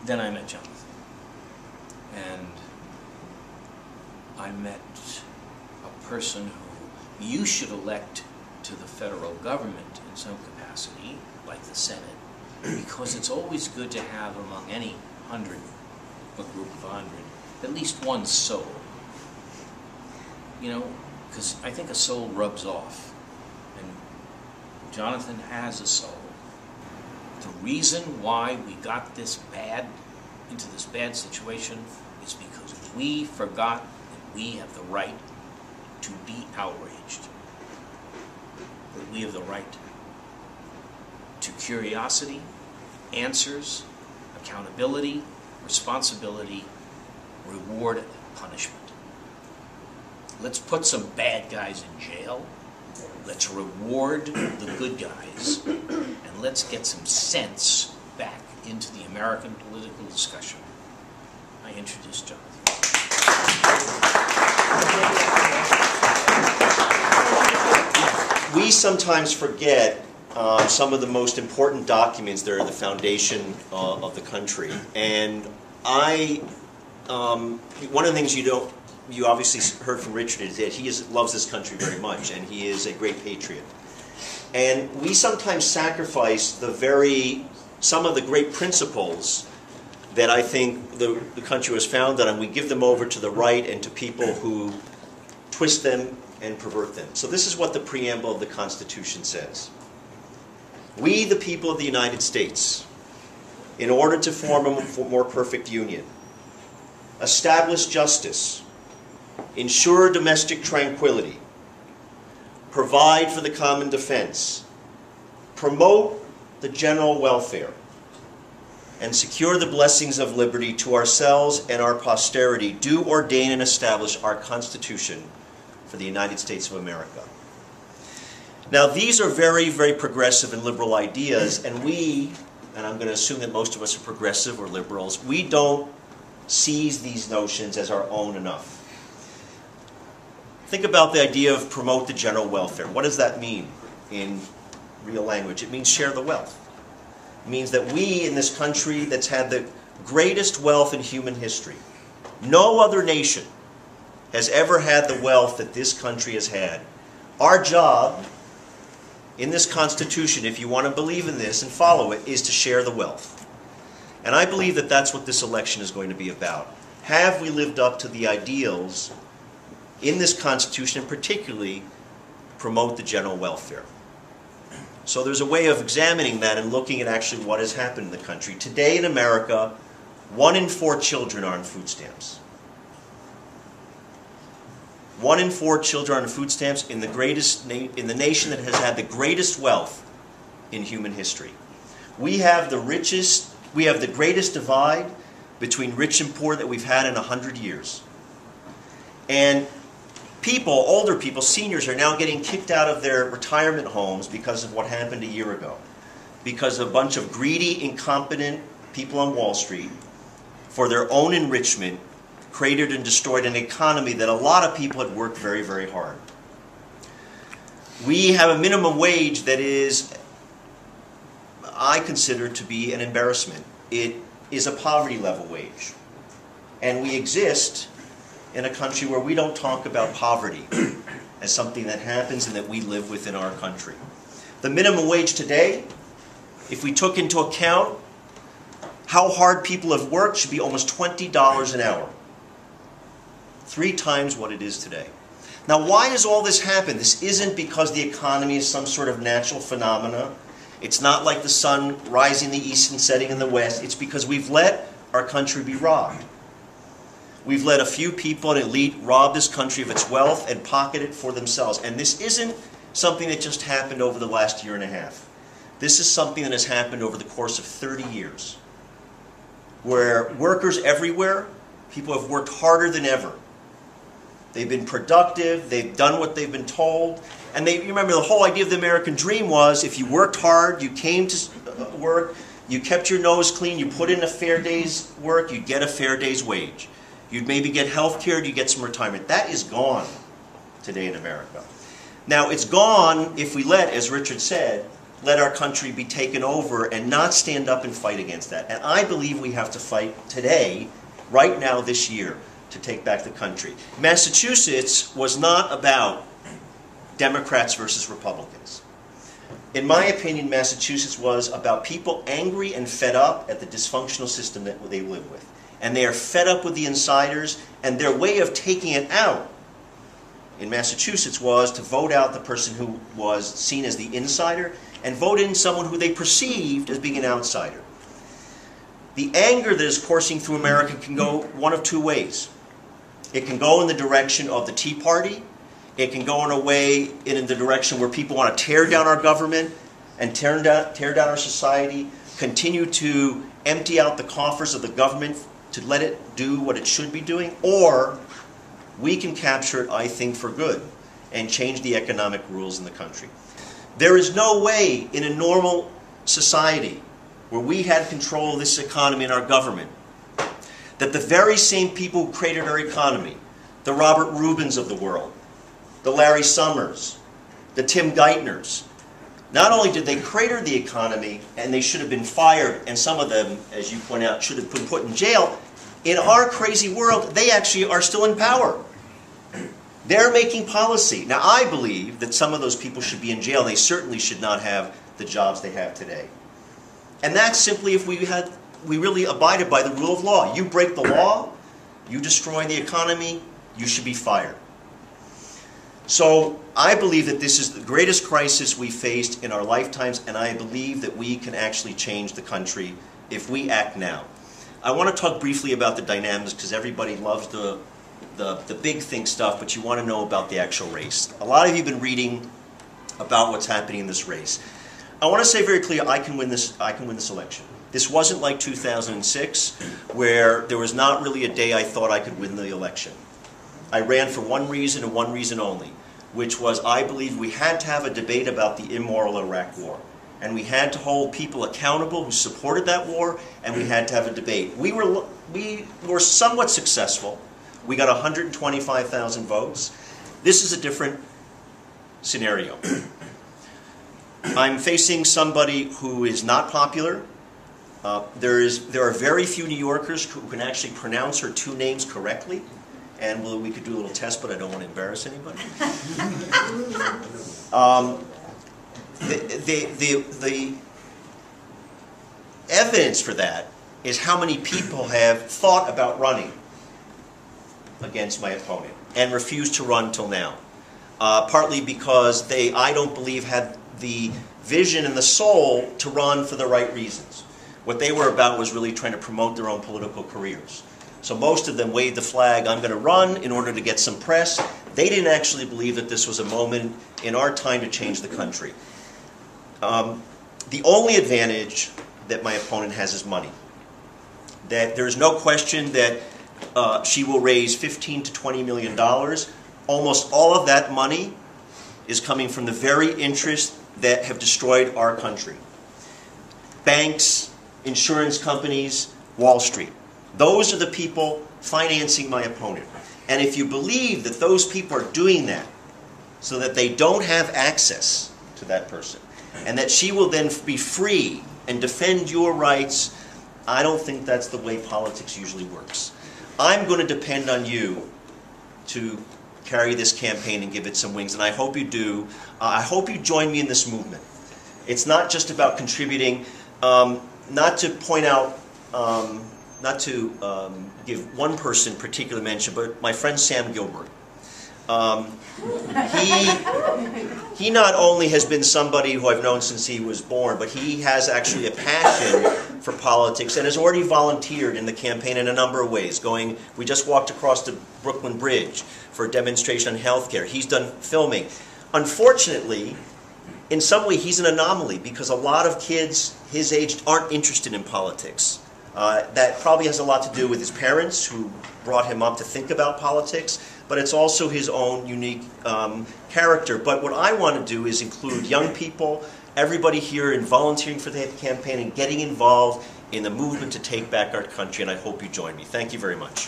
Then I met Jonathan. And I met a person who you should elect to the federal government in some capacity, like the Senate, because it's always good to have among any 100, a group of 100, at least one soul. You know, because I think a soul rubs off, and Jonathan has a soul. The reason why we got into this bad situation is because we forgot that we have the right to be outraged. That we have the right to curiosity, answers, accountability, responsibility, reward, and punishment. Let's put some bad guys in jail. Let's reward the good guys. And let's get some sense back into the American political discussion. I introduce Jonathan. We sometimes forget some of the most important documents that are the foundation of the country. And one of the things you obviously heard from Richard is that he loves this country very much, and he is a great patriot. And we sometimes sacrifice some of the great principles that I think the country was founded on. We give them over to the right and to people who twist them and pervert them. So this is what the preamble of the Constitution says. We, the people of the United States, in order to form a more perfect union, establish justice, ensure domestic tranquility, provide for the common defense, promote the general welfare, and secure the blessings of liberty to ourselves and our posterity, do ordain and establish our Constitution for the United States of America. Now, these are very, very progressive and liberal ideas, and I'm going to assume that most of us are progressive or liberals, we don't seize these notions as our own enough. Think about the idea of promote the general welfare. What does that mean in real language? It means share the wealth. It means that we in this country that's had the greatest wealth in human history, no other nation has ever had the wealth that this country has had. Our job in this Constitution, if you want to believe in this and follow it, is to share the wealth. And I believe that that's what this election is going to be about. Have we lived up to the ideals in this Constitution, and particularly promote the general welfare? So there's a way of examining that and looking at actually what has happened in the country. Today in America, 1 in 4 children are on food stamps. 1 in 4 children are on food stamps in the nation that has had the greatest wealth in human history. We have the greatest divide between rich and poor that we've had in 100 years. And older people, seniors, are now getting kicked out of their retirement homes because of what happened a year ago. Because a bunch of greedy, incompetent people on Wall Street, for their own enrichment, created and destroyed an economy that a lot of people had worked very, very hard. We have a minimum wage that I consider to be an embarrassment. It is a poverty level wage. And we exist in a country where we don't talk about poverty as something that happens and that we live within our country. The minimum wage today, if we took into account how hard people have worked, should be almost $20 an hour. 3 times what it is today. Now, why does all this happen? This isn't because the economy is some sort of natural phenomena. It's not like the sun rising in the east and setting in the west. It's because we've let our country be robbed. We've let a few people, an elite, rob this country of its wealth and pocket it for themselves. And this isn't something that just happened over the last year and a half. This is something that has happened over the course of 30 years. Where workers everywhere, people have worked harder than ever. They've been productive, they've done what they've been told. And you remember the whole idea of the American dream was if you worked hard, you came to work, you kept your nose clean, you put in a fair day's work, you'd get a fair day's wage. You'd maybe get health care, you'd get some retirement. That is gone today in America. Now, it's gone if we let, as Richard said, let our country be taken over and not stand up and fight against that. And I believe we have to fight today, right now, this year, to take back the country. Massachusetts was not about Democrats versus Republicans. In my opinion, Massachusetts was about people angry and fed up at the dysfunctional system that they live with. And they are fed up with the insiders, and their way of taking it out in Massachusetts was to vote out the person who was seen as the insider and vote in someone who they perceived as being an outsider. The anger that is coursing through America can go one of two ways. It can go in the direction of the Tea Party. It can go in a way in the direction where people want to tear down our government and tear down our society, continue to empty out the coffers of the government to let it do what it should be doing, or we can capture it, I think, for good and change the economic rules in the country. There is no way in a normal society where we had control of this economy and our government that the very same people who created our economy, the Robert Rubins of the world, the Larry Summers, the Tim Geithners, not only did they crater the economy and they should have been fired, and some of them, as you point out, should have been put in jail, in our crazy world, they actually are still in power. They're making policy. Now, I believe that some of those people should be in jail. They certainly should not have the jobs they have today. And that's simply if we really abided by the rule of law. You break the law, you destroy the economy, you should be fired. So I believe that this is the greatest crisis we faced in our lifetimes, and I believe that we can actually change the country if we act now. I want to talk briefly about the dynamics because everybody loves the big thing stuff, but you want to know about the actual race. A lot of you have been reading about what's happening in this race. I want to say very clearly, I can win this election. This wasn't like 2006, where there was not really a day I thought I could win the election. I ran for one reason and one reason only, which was I believed we had to have a debate about the immoral Iraq war. And we had to hold people accountable who supported that war, and we had to have a debate. We were somewhat successful. We got 125,000 votes. This is a different scenario. I'm facing somebody who is not popular. There are very few New Yorkers who can actually pronounce her two names correctly. And we could do a little test, but I don't want to embarrass anybody. The evidence for that is how many people have thought about running against my opponent and refused to run till now. Partly because they, I don't believe, had the vision and the soul to run for the right reasons. What they were about was really trying to promote their own political careers. So most of them waved the flag, I'm going to run in order to get some press. They didn't actually believe that this was a moment in our time to change the country. The only advantage that my opponent has is money. That there's no question that she will raise $15 to $20 million. Almost all of that money is coming from the very interests that have destroyed our country. Banks, insurance companies, Wall Street. Those are the people financing my opponent. And if you believe that those people are doing that so that they don't have access to that person, and that she will then be free and defend your rights, I don't think that's the way politics usually works. I'm going to depend on you to carry this campaign and give it some wings, and I hope you do. I hope you join me in this movement. It's not just about contributing, not to point out, not to give one person particular mention, but my friend Sam Gilbert. He not only has been somebody who I've known since he was born, but he has actually a passion for politics and has already volunteered in the campaign in a number of ways. We just walked across the Brooklyn Bridge for a demonstration on health care. He's done filming. Unfortunately, in some way, he's an anomaly because a lot of kids his age aren't interested in politics. That probably has a lot to do with his parents who brought him up to think about politics, but it's also his own unique character. But what I want to do is include young people, everybody here in volunteering for the campaign and getting involved in the movement to take back our country, and I hope you join me. Thank you very much.